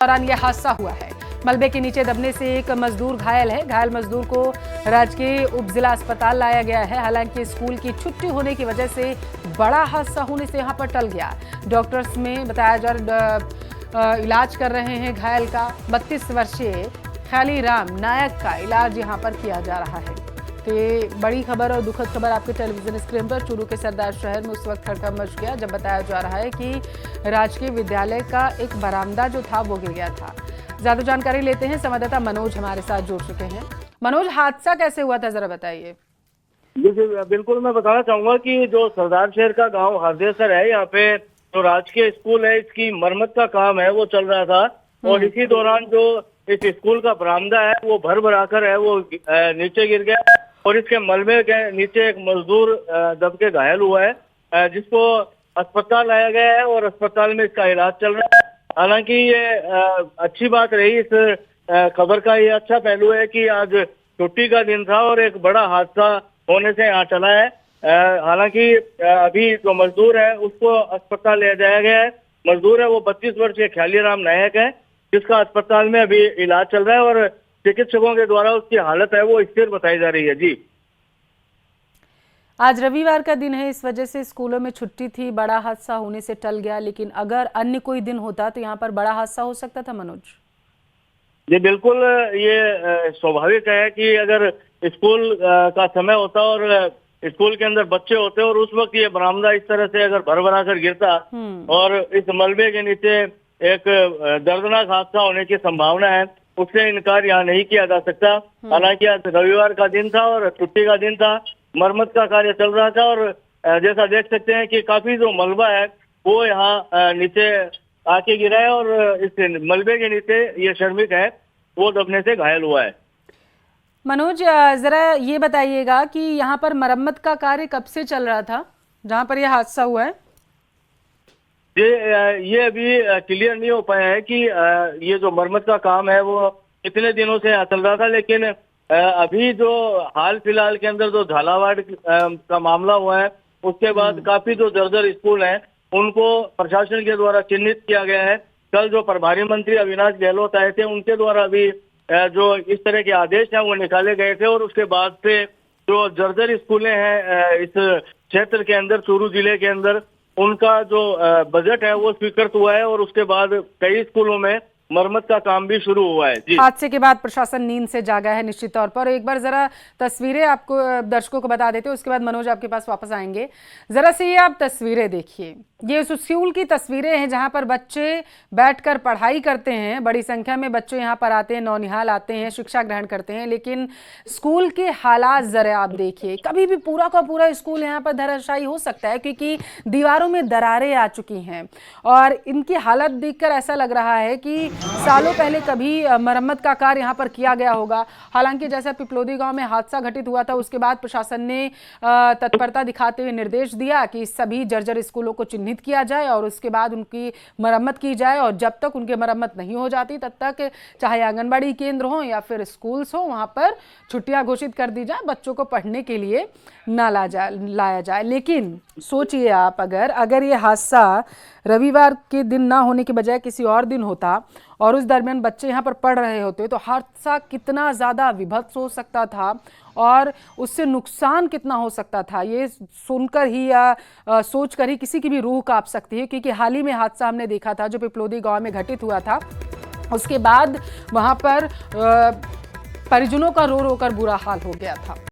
दौरान यह हादसा हुआ है। मलबे के नीचे दबने से एक मजदूर घायल है। घायल मजदूर को राजकीय उप जिला अस्पताल लाया गया है। हालांकि स्कूल की छुट्टी होने की वजह से बड़ा हादसा होने से यहां पर टल गया। डॉक्टर्स में बताया जा इलाज कर रहे हैं घायल का। 32 वर्षीय ख्याली राम नायक का इलाज यहां पर किया जा रहा है। तो ये बड़ी खबर और दुखद खबर आपके टेलीविजन स्क्रीन पर। चूरू के सरदार शहर में उस वक्त हड़कंप मच गया जब बताया जा रहा है कि राजकीय विद्यालय का एक बरामदा जो था वो गिर गया था। ज्यादा जानकारी लेते हैं, संवाददाता मनोज हमारे साथ जुड़ चुके हैं। मनोज, हादसा कैसे हुआ था, जरा बताइए। जी बिल्कुल, मैं बताना चाहूंगा कि जो सरदार शहर का गांव हरदेसर है, यहाँ पे जो राजकीय स्कूल है इसकी मरम्मत का काम है वो चल रहा था। और इसी दौरान जो इस स्कूल का बरामदा है वो भर भराकर है वो नीचे गिर गया और इसके मलबे के नीचे एक मजदूर दब के घायल हुआ है, जिसको अस्पताल लाया गया है और अस्पताल में इसका इलाज चल रहा है। हालांकि ये अच्छी बात रही, इस खबर का ये अच्छा पहलू है कि आज छुट्टी का दिन था और एक बड़ा हादसा होने से यहाँ चला है। हालांकि अभी जो मजदूर है उसको अस्पताल ले जाया गया है। मजदूर है वो 32 वर्षीय ख्याली राम नायक है, जिसका अस्पताल में अभी इलाज चल रहा है और चिकित्सकों के द्वारा उसकी हालत है वो स्थिर बताई जा रही है। जी, आज रविवार का दिन है, इस वजह से स्कूलों में छुट्टी थी, बड़ा हादसा होने से टल गया। लेकिन अगर अन्य कोई दिन होता तो यहाँ पर बड़ा हादसा हो सकता था। मनोज जी बिल्कुल, ये स्वाभाविक है कि अगर स्कूल का समय होता और स्कूल के अंदर बच्चे होते और उस वक्त ये बरामदा इस तरह से अगर भर भरा कर गिरता और इस मलबे के नीचे एक दर्दनाक हादसा होने की संभावना है, उससे इनकार यहाँ नहीं किया जा सकता। हालांकि आज रविवार का दिन था और छुट्टी का दिन था, मरम्मत का कार्य चल रहा था और जैसा देख सकते हैं कि काफी जो मलबा है वो यहाँ नीचे आके गिरा है और इस मलबे के नीचे ये श्रमिक है वो दबने से घायल हुआ है। मनोज, जरा ये बताइएगा कि यहाँ पर मरम्मत का कार्य कब से चल रहा था जहाँ पर यह हादसा हुआ है? ये अभी क्लियर नहीं हो पाया है कि ये जो मरम्मत का काम है वो कितने दिनों से चल रहा था। लेकिन अभी जो हाल फिलहाल के अंदर जो झालावाड़ का मामला हुआ है उसके बाद काफी जो जर्जर स्कूल हैं उनको प्रशासन के द्वारा चिन्हित किया गया है। कल जो प्रभारी मंत्री अविनाश गहलोत आए थे उनके द्वारा भी जो इस तरह के आदेश हैं वो निकाले गए थे और उसके बाद से जो जर्जर स्कूलें हैं इस क्षेत्र के अंदर, चूरू जिले के अंदर, उनका जो बजट है वो स्वीकृत हुआ है और उसके बाद कई स्कूलों में मरम्मत का काम भी शुरू हुआ है। जी, हादसे के बाद प्रशासन नींद से जागा है निश्चित तौर पर। एक बार जरा तस्वीरें आपको दर्शकों को बता देते हैं, उसके बाद मनोज आपके पास वापस आएंगे। जरा से ये आप तस्वीरें देखिए, ये उस स्कूल की तस्वीरें हैं जहां पर बच्चे बैठकर पढ़ाई करते हैं। बड़ी संख्या में बच्चे यहां पर आते हैं, नौनिहाल आते हैं, शिक्षा ग्रहण करते हैं। लेकिन स्कूल के हालात जरा आप देखिए, कभी भी पूरा का पूरा स्कूल यहाँ पर धराशायी हो सकता है क्योंकि दीवारों में दरारें आ चुकी हैं और इनकी हालत देखकर ऐसा लग रहा है कि सालों पहले कभी मरम्मत का कार्य यहाँ पर किया गया होगा। हालांकि जैसा पिपलोदी गांव में हादसा घटित हुआ था उसके बाद प्रशासन ने तत्परता दिखाते हुए निर्देश दिया कि सभी जर्जर स्कूलों को चिन्हित किया जाए और उसके बाद उनकी मरम्मत की जाए और जब तक उनकी मरम्मत नहीं हो जाती तब तक चाहे आंगनबाड़ी केंद्र हो या फिर स्कूल्स हो वहाँ पर छुट्टियाँ घोषित कर दी जाए, बच्चों को पढ़ने के लिए ना लाया जाए। लेकिन सोचिए आप, अगर ये हादसा रविवार के दिन ना होने के बजाय किसी और दिन होता और उस दरमियान बच्चे यहाँ पर पढ़ रहे होते तो हादसा कितना ज़्यादा विभत्स हो सकता था और उससे नुकसान कितना हो सकता था, ये सुनकर ही या सोचकर ही किसी की भी रूह कांप सकती है। क्योंकि हाल ही में हादसा हमने देखा था जो पिपलोदी गांव में घटित हुआ था, उसके बाद वहाँ पर परिजनों का रो रो कर बुरा हाल हो गया था।